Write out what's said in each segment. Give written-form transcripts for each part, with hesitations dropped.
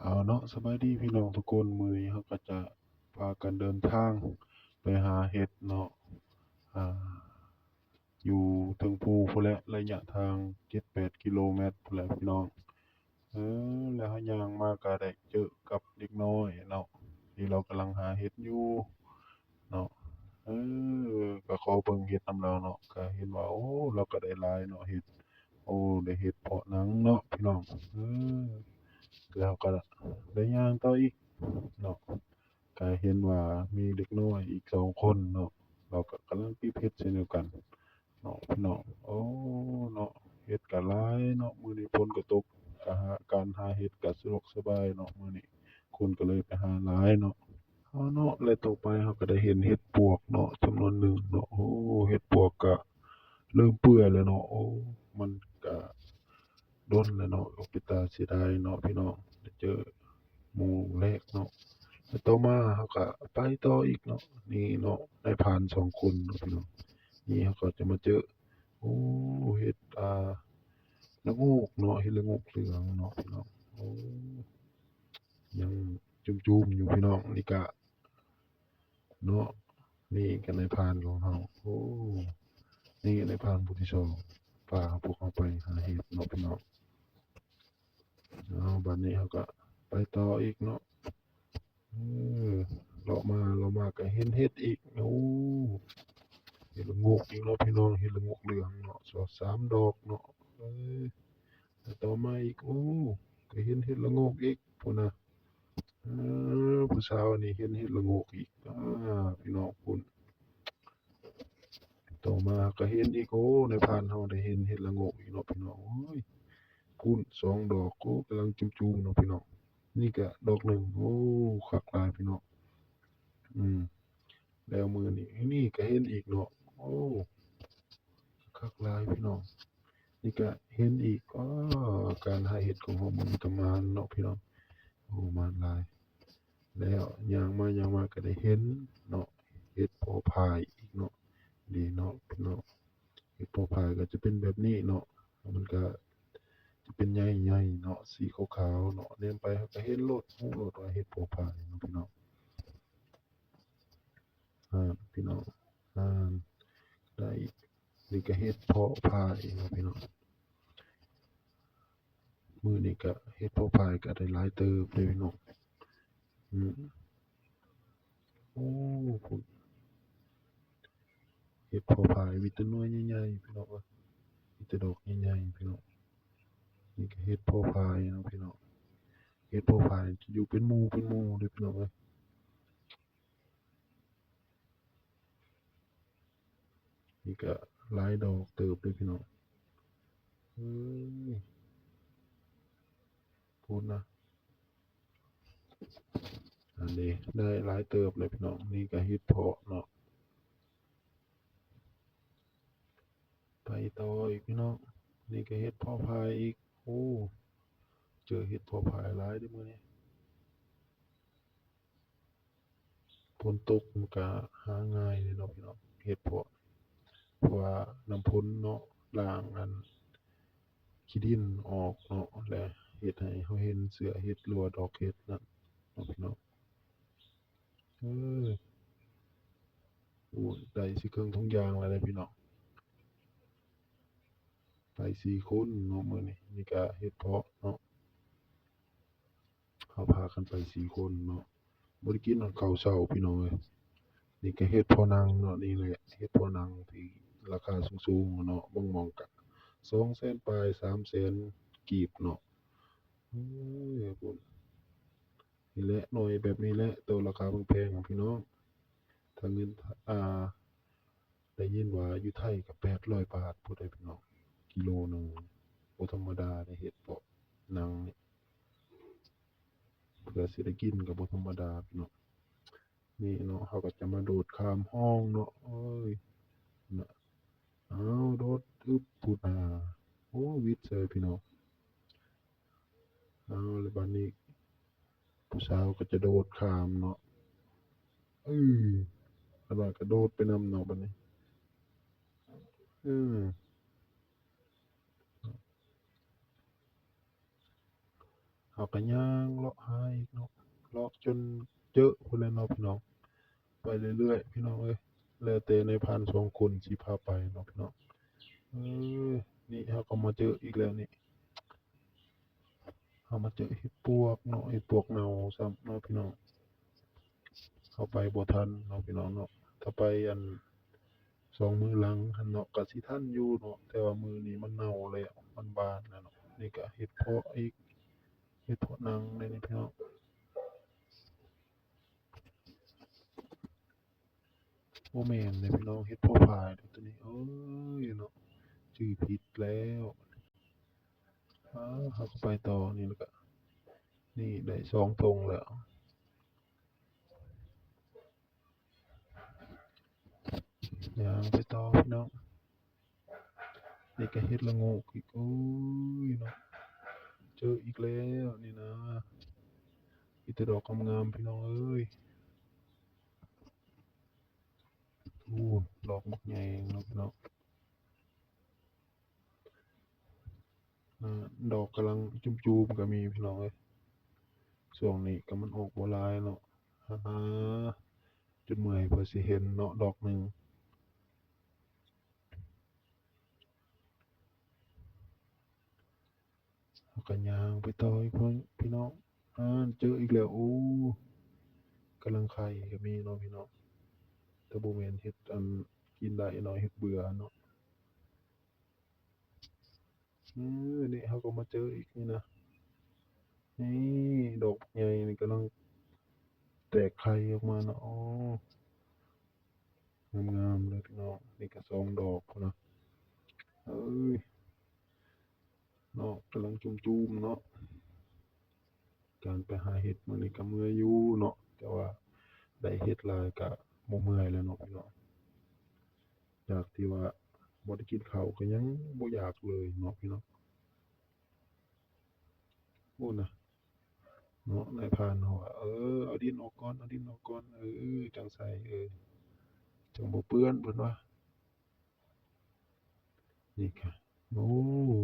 เอาเนาะสบายดีพี่น้องทุกคนมื้อนี้เราก็จะพากันเดินทางไปหาเห็ดเนาะอ่าอยู่เทิงภูพู้นแหละระยะทาง7-8กิโลเมตรพู้นแหละพี่น้องแล้วเราย่างมาก็ได้เจอกับเด็กน้อยเนาะที่เรากำลังหาเห็ดอยู่เนาะเอก็ขอเบิ่งเห็ดนำเราเนาะก็เห็นว่าโอ้เราก็ได้หลายเนาะเห็ดโอ้ได้เห็ดเพาะหนังเนาะพี่น้องเออแล้วก็ได้ย่างต่ออีกเนาะ ก็เห็นว่ามีเด็กน้อยอีก2 คนเนาะเราก็กำลังเก็บเห็ดเช่นเดียวกันเนาะพี่น้องโอ้เนาะเห็ดก็หลายเนาะมื้อนี้ฝนก็ตกก็การหาเห็ดก็สะดวกสบายเนาะมื้อนี้คนก็เลยไปหาหลายเนาะเนาะแล้วต่อไปเราก็ได้เห็นเห็ดปวกเนาะจำนวนหนึ่งเนาะโอ้เห็ดปวกก็เริ่มเปื่อยแล้วเนาะโอ้มันก็ดนแล้วเนาะก็เป็นตาเสียดายเนาะพี่น้องได้เจอหมู่แรกเนาะ แล้วต่อมาเขาก็ไปต่ออีกเนาะนี่เนาะนายพราน2 คนเนาะพี่น้องนี่เขาก็จะมาเจอโอ้เห็ดละโงกเนาะเห็ดละโงกเหลืองเนาะพี่น้องโอ้ยังจุ่มๆอยู่พี่น้องนี่ก็เนาะนี่ก็นายพรานของเราโอ้นี่นายพรานผู้ที่2พาพวกเขาไปหาเห็ดเนาะพี่น้องบัดนี้เขาก็ไปต่ออีกเนาะเออเลาะมาก็เห็นเห็ดอีกโอ้ เห็ดละโงกอีกเนาะพี่น้องเห็ดละโงกเหลืองเนาะ2-3 ดอกเนาะเอ้ยแล้วต่อมาอีกโอ้ก็เห็นเห็ดละโงกอีกพู้นน่ะผู้สาวอันนี้เห็นเห็ดละโงกอีกพี่น้องพู้นต่อมาก็เห็นอีกโอ้ในพานเฮาได้เห็นเห็ดละโงกอีกเนาะพี่น้องโอ้ยพู้น2 ดอกโอ้กำลังจุ่มๆเนาะพี่น้องนี่ก็ดอกหนึ่งโอ้คักหลายพี่น้องอืมแล้วมื้อนี้นี่ก็เห็นอีกเนาะโอ้คักหลายพี่น้อง นี่ก็เห็นอีกการหาเห็ดของเรามันก็มานเนาะพี่น้องโอ้มานหลายแล้วย่างมาก็ได้เห็นเนาะเห็ดโพอพายอีกเนาะดีเนาะพี่น้องเห็ดโพอพายก็จะเป็นแบบนี้เนาะมันก็จะเป็นใหญ่ๆเนาะสีขาวๆเนาะเดินไปเราก็เห็นโลดว่าเห็ดโพอพายเนาะพี่น้องพี่น้องอ่าได้อีกนี่ก็เห็ดเพาะพายเนาะพี่น้อง มื้อนี้ก็เฮ็ดพอพายก็ได้หลายเติบเลยพี่น้องอืมโอ้พุ่นเฮ็ดพอพายมีแต่หน่วยใหญ่ๆพี่น้องเอ้ยมีแต่ดอกใหญ่ๆพี่น้องนี่ก็เฮ็ดพอพายเนาะพี่น้องเฮ็ดพอพายจะอยู่เป็นหมู่เลยพี่น้องเอ้ยนี่ก็หลายดอกเติบเลยพี่น้องเฮ้ยพูดนะอันนี้ได้หลายเติบเลยพี่น้องนี่ก็เฮ็ดเพาะเนาะไปต่ออีกพี่น้องนี่ก็เฮ็ดเพาะพายอีกโอ้เจอเฮ็ดเพาะพายหลายเด้อมื้อนี้ ฝนตกมันก็หาง่ายเลยเนาะพี่น้องเฮ็ดเพราะว่าน้ำฝนเนาะล้างขี้ดินออกเนาะและเฮ็ดให้เราเห็นเสือเห็ดหรือว่าดอกเห็ดนั่นเนาะพี่น้องเออโอ้ได้สิเครื่องทุกอย่างแล้วเด้อพี่น้องไป4 คนเนาะมื้อนี้นี่ก็เฮ็ดเพาะเนาะเราพากันไป4 คนเนาะบ่ได้กินฮอดข้าวเช้าพี่น้องเอ้ยนี่ก็เฮ็ดเพาะนังเนาะนี่แหละเฮ็ดเพาะนังที่ราคาสูงๆเนาะบางหม้องก็200,000ปลาย300,000กีบเนาะ เอ้ยพุ่นนี่แหละหน่อยแบบนี้แหละแต่ราคาแพงๆอะพี่น้องถ้าเงินได้ยินว่าอยู่ไทยก็800 บาทพู้นเด้อพี่น้องกิโลหนึ่งบ่ธรรมดาเด้เฮ็ดเพาะหนังนี่เพื่อสิได้กินก็บ่ธรรมดาพี่น้องนี่เนาะเราก็จะมาโดดข้ามห้องเนาะเอ้ยน่ะอ้าวโดดอึบพูดโอ้วิดเซยพี่น้องอ้าวแล้วบัดนี้ผู้สาวก็จะโดดข้ามเนาะอื้อแล้วบัดก็โดดไปนำเนาะบัดนี้เออ เ เราก็ย่างเลาะหาอีกเนาะเลาะจนเจอพุ่นแหละเนาะพี่น้องไปเรื่อยๆพี่น้องเอ้ยแล้วแต่ในพรานสองคนสิพาไปเนาะพี่น้องเออนี่เราก็มาเจออีกแล้วนี่เรามาเจอเห็ดปวกเนาะเห็ดปวกเน่าซ้ำเนาะพี่น้องเข้าไปบ่ทันเนาะพี่น้องเนาะถ้าไปอัน2 มื้อหลังหั้นเนาะก็สิทันอยู่เนาะแต่ว่ามื้อนี้มันเน่าแล้วมันบานแล้วเนาะนี่ก็เห็ดเพาะอีกเห็ดเพาะนางเลยนี่พี่น้องบ่แม่นเด้พี่น้องเห็ดเพาะพายเด้อตัวนี้เอ้ยเนาะชื่อผิดแล้วเราก็ไปต่อนี่แล้วก็นี่ได้2 ธงแล้วย่างไปต่อพี่น้องนี่ก็เฮ็ดละโงกอีกโอ้ยเนาะเจออีกแล้วนี่นะมีแต่ดอกงามๆพี่น้องเอ้ยอู้ดอกบักใหญ่เนาะพี่น้องดอกกำลังจุ่มๆก็มีพี่น้องเอ้ยช่วงนี้ก็มันออกบ่หลายเนาะหาจนเมื่อยเพื่อสิเห็นเนาะดอกหนึ่งแล้วก็ย่างไปต่ออีกพี่น้องเจออีกแล้วโอ้กำลังไข่ก็มีเนาะพี่น้องแต่บ่แม่นเฮ็ดอันกินได้เนาะเฮ็ดเบื่อเนาะนี่เราก็มาเจออีกนี่นะนี่ดอกใหญ่นี่กำลังแตกไข่ออกมาเนาะอ๋องามๆเลยพี่น้องนี่ก็2 ดอกพู้นนะเอ้ยเนาะกำลังจุ่มๆเนาะการไปหาเห็ดมื้อนี้ก็เมื่อยอยู่เนาะแต่ว่าได้เฮ็ดหลายก็บ่เมื่อยแล้วเนาะพี่น้องจากที่ว่าบ่ได้กินข้าวก็ยังบ่อยากเลยเนาะพี่น้องโอ้นะเนาะนายพรานเขาว่าเอาดินออกก่อนเอาดินออกก่อนจังใส่จังบ่เปื้อนเพิ่นว่านี่ค่ะโอ้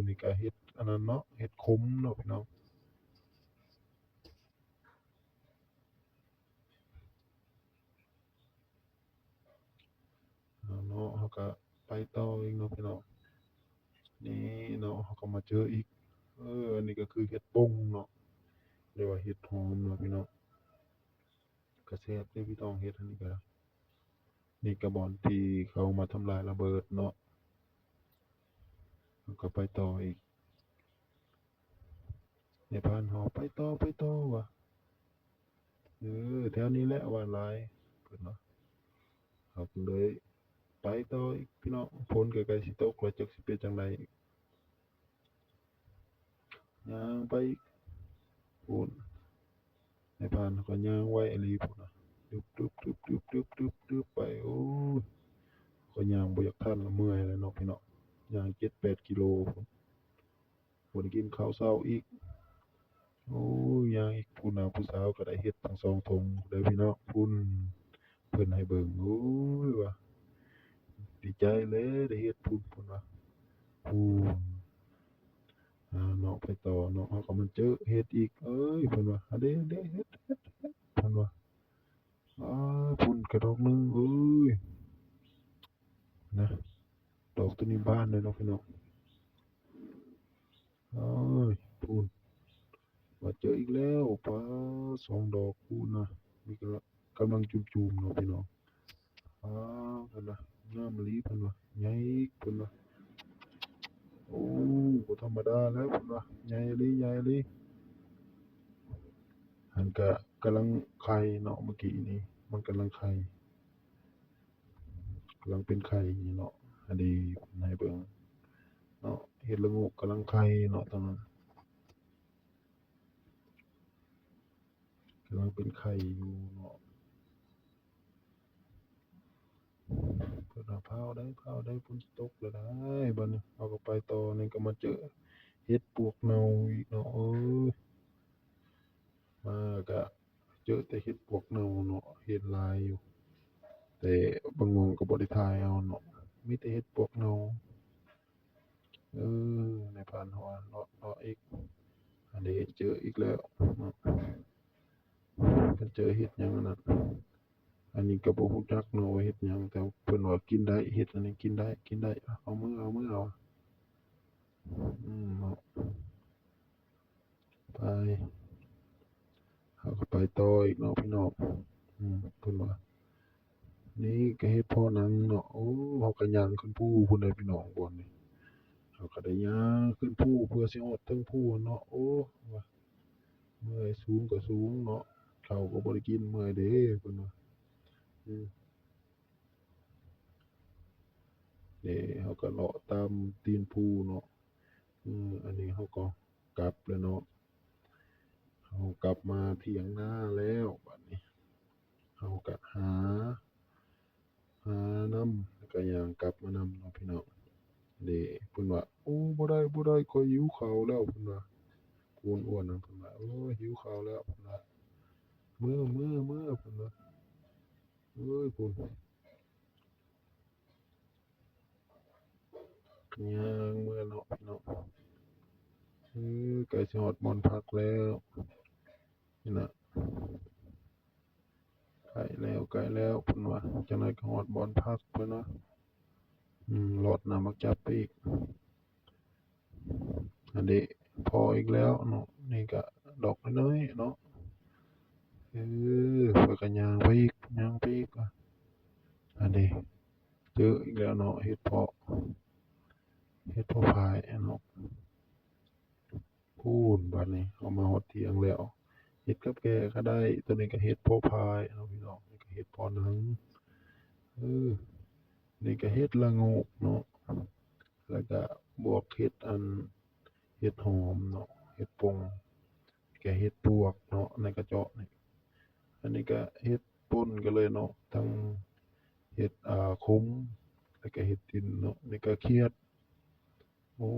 นี่ก็เฮ็ดอันนั้นเนาะเฮ็ดขมเนาะพี่น้องเนาะเขาก็ไปต่ออีกเนาะพี่น้องนี่เนาะเขาก็มาเจออีกอันนี้ก็คือเห็ดป่งเนาะเรียกว่าเห็ดหอมเนาะพี่น้องก็แซ่บเด้พี่น้องเฮ็ดอันนี้ก็นี่ก็บ่อนที่เขามาทำลายระเบิดเนาะแล้วก็ไปต่ออีกในพรานเฮาไปต่อว่ะแถวนี้แหละว่าหลายเพิ่นว่าเราก็เลยไปต่ออีกพี่น้องฝนก็ใกล้สิตกแล้วจักสิเป็นจั่งใดอีกย่างไปอีกพู้นในพรานเขาก็ย่างไวอีหลีพู้นน่ะตึบๆๆๆๆๆไปโอ้ยก็ย่างบ่อยากทันแล้วเมื่อยแล้วเนาะพี่น้องย่าง7-8 กิโลพู้นบ่ได้กินข้าวเช้าอีกโอ้ยย่างอีกพู้นน่ะผู้สาวก็ได้เฮ็ดตั้ง2 ธงเด้อพี่น้องพู้นเพิ่นให้เบิ่งโอ้ยว่าดีใจเลยได้เฮ็ดพู้นเพิ่นว่าพู้น เนาะไปต่อเนาะเขาก็มาเจอเฮ็ดอีกเอ้ยเพิ่นว่าอันเด้อันเด้เฮ็ดเพิ่นว่าพุ่นกระดอกหนึ่งเอ้ยนะดอกตัวนี้บานเลยเนาะพี่น้องเอ้ยพูนว่าเจออีกแล้วป๊า2 ดอกพูนนะมีกำลังจุ่มๆเนาะพี่น้องเพิ่นว่างามอีหลีเพิ่นว่าใหญ่อีกเพิ่นว่าโอ้บ่ธรรมดาแล้วเพิ่นว่าใหญ่อีหลีใหญ่อีหลีหั้นก็กำลังไข่เนาะเมื่อกี้นี้มันกำลังไข่กำลังเป็นไข่อยู่เนาะอันนี้เพิ่นให้เบิ่ง เนาะเห็ดละโงกกำลังไข่เนาะตอนนั้นกำลังเป็นไข่อยู่เนาะเพิ่นว่าพาวได้ฝนสิตกแล้วได้บัดนี้เราก็ไปต่อนี่ก็มาเจอเห็ดปลวกเน่าอีกเนาะมาก็เจอแต่เห็ดปลวกเน่าเนาะเห็ดหลายอยู่แต่บางหม้องก็บ่ได้ถ่ายเอาเนาะมีแต่เห็ดปลวกเน่าในพานเราว่าเลาะอีก อันนี้เจออีกแล้วเนาะเพิ่นเจอเฮ็ดหยังอันนั้นอันนี้ก็บ่รู้จักเนาะว่าเฮ็ดหยังแต่เพิ่นว่ากินได้เฮ็ดอันนี้กินได้เอามือเอาเนาะไปเราก็ไปต่ออีกเนาะพี่น้องเพิ่นว่านี่ก็เฮ็ดเพาะหนังเนาะโอ้เราก็ย่างขึ้นภูพุ่นเด้อพี่น้องบ่อนนี้เราก็ได้ย่างขึ้นภูเพื่อสิฮอดเทิงภูเนาะโอ้ว่าเมื่อยสูงก็สูงเนาะข้าวก็บ่ได้กินเมื่อยเด้เพิ่นว่าอืมนี่เราก็เลาะตามตีนภูเนาะอันนี้เราก็กลับแล้วเนาะเรากลับมาเถียงนาแล้วบัดนี้เราก็หานำแล้วก็ย่างกลับมานำเนาะพี่น้องนี่เพิ่นว่าโอ้บ่ได้ข้อยหิวข้าวแล้วเพิ่นว่าผู้อ้วนๆนั่นเพิ่นว่าโอ้ยหิวข้าวแล้วเพิ่นว่ามื้อเพิ่นว่าเอ้ยพุ่นก็ย่างเมื่อเนาะพี่น้องใกล้สิฮอดบ่อนพักแล้วนี่น่ะใกล้แล้วเพิ่นว่าจักหน่อยก็ฮอดบ่อนพักเพิ่นว่ารถน่ะมักจับไปอีกอันนี้พออีกแล้วเนาะนี่ก็ดอกน้อยๆเนาะข้อยก็ย่างไปอีกว่าอันนี้เจออีกแล้วเนาะเฮ็ดเพาะพายอะเนาะพูนบัดนี้เอามาฮอดเที่ยงแล้วเฮ็ดกับแก้ก็ได้ตัวนี้ก็เฮ็ดเพาะพายเนาะพี่น้องนี่ก็เฮ็ดเพาะหนังเออนี่ก็เฮ็ดละโงกเนาะแล้วก็บวกเฮ็ดหอมเนาะเฮ็ดป่งก็เฮ็ดปวกเนาะในกระเจาะนี่อันนี้ก็เฮ็ดป่นกันเลยเนาะทั้งเฮ็ดขมแล้วก็เฮ็ดดินเนาะนี่ก็เขียดโอ้